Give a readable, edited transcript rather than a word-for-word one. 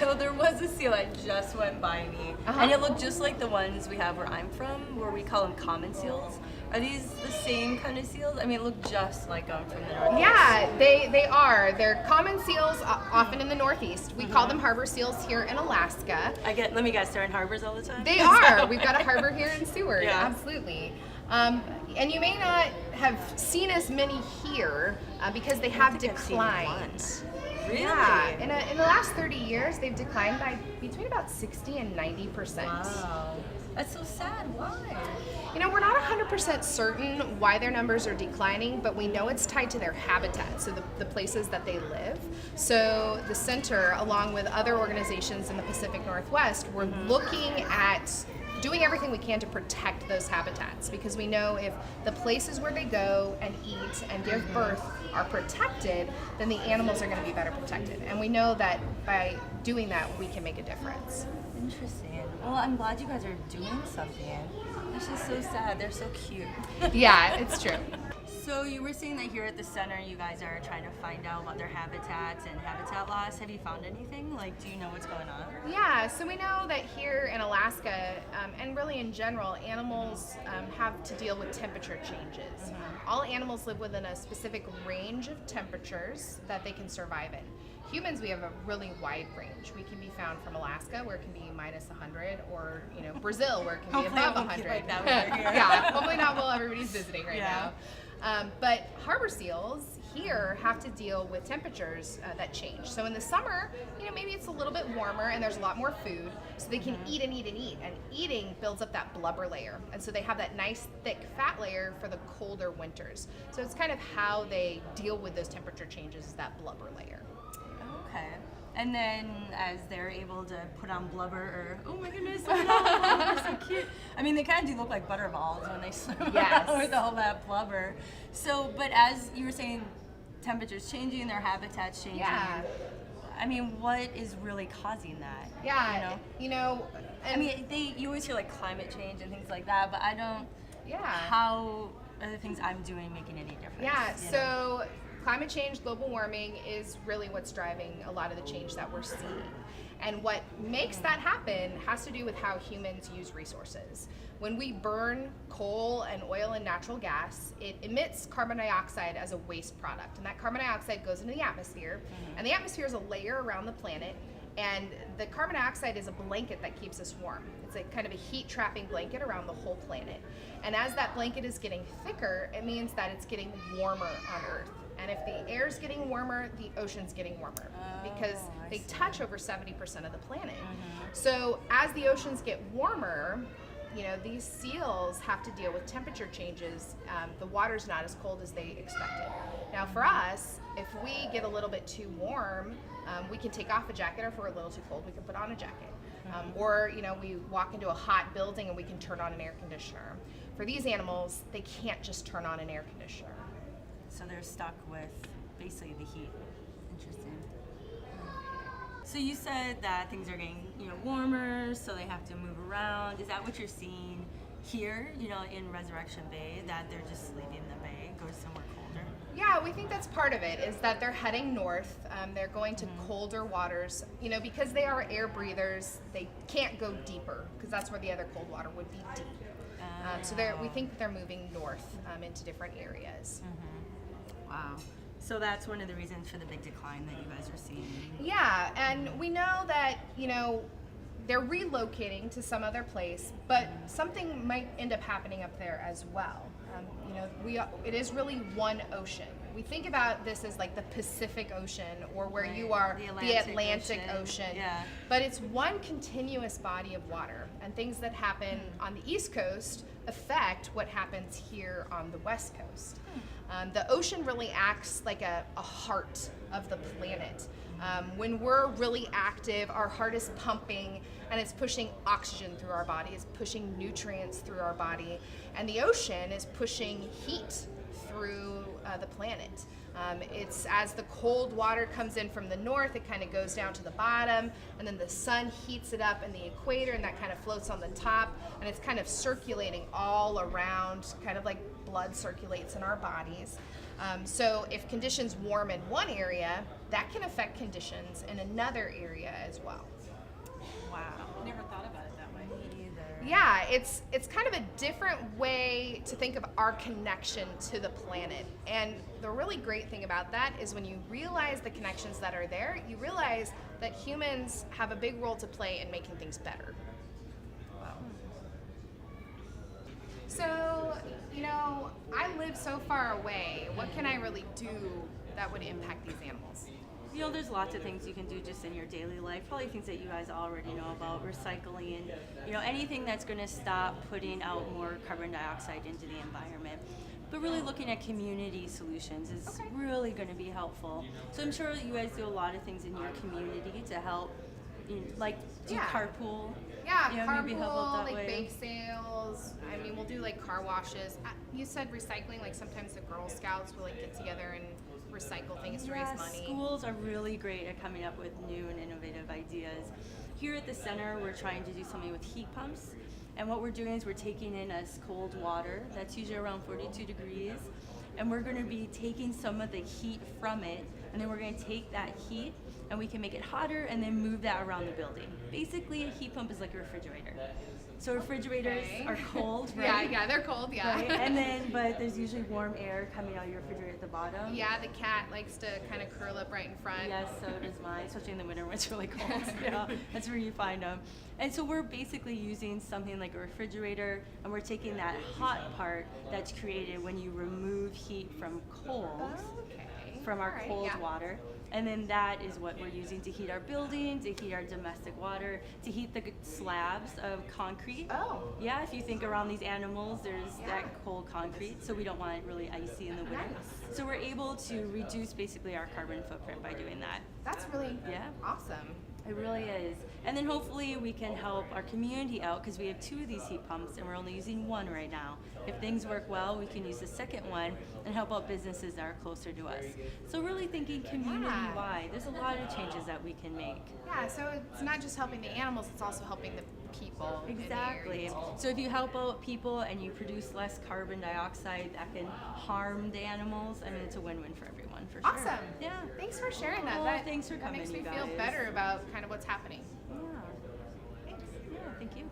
So there was a seal that just went by me, and it looked just like the ones we have where I'm from, where we call them common seals. Are these the same kind of seals? I mean, it looked just like them from the Northeast. Yeah, they are. They're common seals, often in the Northeast. We call them harbor seals here in Alaska. Let me guess, they're in harbors all the time? They are. We've got a harbor here in Seward, Yeah. Absolutely. And you may not have seen as many here because they have think I've seen declined. Really? Yeah, in the last 30 years, they've declined by between about 60 and 90%. Wow. That's so sad. Why? You know, we're not 100% certain why their numbers are declining, but we know it's tied to their habitat, so the places that they live. So the center, along with other organizations in the Pacific Northwest, we're looking at doing everything we can to protect those habitats, because we know if the places where they go and eat and give birth are protected, then the animals are going to be better protected. And we know that by doing that, we can make a difference. Interesting. Well, I'm glad you guys are doing something. It's just so sad. They're so cute. Yeah, it's true. So you were saying that here at the center, you guys are trying to find out about their habitats and habitat loss. Have you found anything? Like, do you know what's going on? Yeah, so we know that here in Alaska, and really in general, animals have to deal with temperature changes. All animals live within a specific range of temperatures that they can survive in. Humans, we have a really wide range. We can be found from Alaska, where it can be minus 100, or Brazil, where it can be above 100. Like that when we're here. Yeah, hopefully not while everybody's visiting right Yeah. now. But harbor seals here have to deal with temperatures that change. So in the summer, maybe it's a little bit warmer and there's a lot more food, so they can eat and eat and eat. And eating builds up that blubber layer. And so they have that nice thick fat layer for the colder winters. So it's kind of how they deal with those temperature changes, is that blubber layer. Okay. And then as they're able to put on blubber, or, oh my goodness, they're so cute. I mean, they kind of do look like butterballs when they swim around with all that blubber. So, but as you were saying, temperatures changing, their habitats changing. Yeah. I mean, what is really causing that? Yeah, I mean, you always hear like climate change and things like that, but I don't. Yeah. How are the things I'm doing making any difference? Yeah. So climate change, global warming is really what's driving a lot of the change that we're seeing. And what makes that happen has to do with how humans use resources. When we burn coal and oil and natural gas, it emits carbon dioxide as a waste product. And that carbon dioxide goes into the atmosphere. And the atmosphere is a layer around the planet. And the carbon dioxide is a blanket that keeps us warm. It's a kind of a heat trapping blanket around the whole planet. And as that blanket is getting thicker, it means that it's getting warmer on Earth. And if the air's getting warmer, the ocean's getting warmer, because they touch over 70% of the planet. So as the oceans get warmer, these seals have to deal with temperature changes. The water's not as cold as they expected. Now for us, if we get a little bit too warm, we can take off a jacket, or if we're a little too cold, we can put on a jacket. Or we walk into a hot building and we can turn on an air conditioner. For these animals, they can't just turn on an air conditioner. So they're stuck with basically the heat. Interesting. So you said that things are getting warmer, so they have to move around. Is that what you're seeing here, in Resurrection Bay, that they're just leaving the bay, go somewhere colder? Yeah, we think that's part of it, is that they're heading north. They're going to colder waters. Because they are air breathers, they can't go deeper, because that's where the other cold water would be deep. So we think they're moving north into different areas. Wow. So that's one of the reasons for the big decline that you guys are seeing. Yeah, and we know that, they're relocating to some other place, but something might end up happening up there as well. It is really one ocean. We think about this as like the Pacific Ocean, or where you are, the Atlantic Ocean. Yeah. But it's one continuous body of water, and things that happen on the East Coast affect what happens here on the West Coast. The ocean really acts like a heart of the planet. When we're really active, our heart is pumping and it's pushing oxygen through our body, it's pushing nutrients through our body, and the ocean is pushing heat through the planet. It's as the cold water comes in from the north, it kind of goes down to the bottom, and then the sun heats it up in the equator, and that kind of floats on the top, and it's kind of circulating all around, kind of like blood circulates in our bodies. So if conditions warm in one area, that can affect conditions in another area as well. it's kind of a different way to think of our connection to the planet. And the really great thing about that is when you realize the connections that are there, you realize that humans have a big role to play in making things better. Wow. So, I live so far away. What can I really do that would impact these animals? There's lots of things you can do just in your daily life. Probably things that you guys already know about, recycling, anything that's going to stop putting out more carbon dioxide into the environment. But really looking at community solutions is really going to be helpful. So I'm sure you guys do a lot of things in your community to help, like do carpool. Yeah, maybe help out carpool, that like way. bake sales. I mean, we'll do like car washes. You said recycling, like sometimes the Girl Scouts will like get together and recycle things to raise money. Schools are really great at coming up with new and innovative ideas. Here at the center, we're trying to do something with heat pumps. And what we're doing is we're taking in us cold water that's usually around 42 degrees. And we're going to be taking some of the heat from it. And then we're going to take that heat and we can make it hotter and then move that around the building. Basically, a heat pump is like a refrigerator. So refrigerators are cold, right? Yeah, they're cold, yeah. Right? And then, but there's usually warm air coming out of your refrigerator at the bottom. Yeah, the cat likes to kind of curl up right in front. Yes, so does mine, especially in the winter when it's really cold. That's where you find them. And so we're basically using something like a refrigerator, and we're taking that hot part that's created when you remove heat from cold, from our cold water. And then that is what we're using to heat our building, to heat our domestic water, to heat the slabs of concrete. Oh. Yeah, if you think around these animals, there's that cold concrete, so we don't want it really icy in the winter. Nice. So we're able to reduce basically our carbon footprint by doing that. That's really awesome. It really is. And then hopefully we can help our community out because we have 2 of these heat pumps and we're only using 1 right now. If things work well, we can use the second one and help out businesses that are closer to us. So really thinking community-wide. There's a lot of changes that we can make. Yeah, so it's not just helping the animals, it's also helping the people. Exactly. So if you help out people and you produce less carbon dioxide that can harm the animals, I mean, it's a win-win for everyone, for sure. Awesome. Yeah. Thanks for sharing that. Oh, thanks for that coming, makes me you feel guys. better about kind of what's happening. Yeah. Yeah, thank you.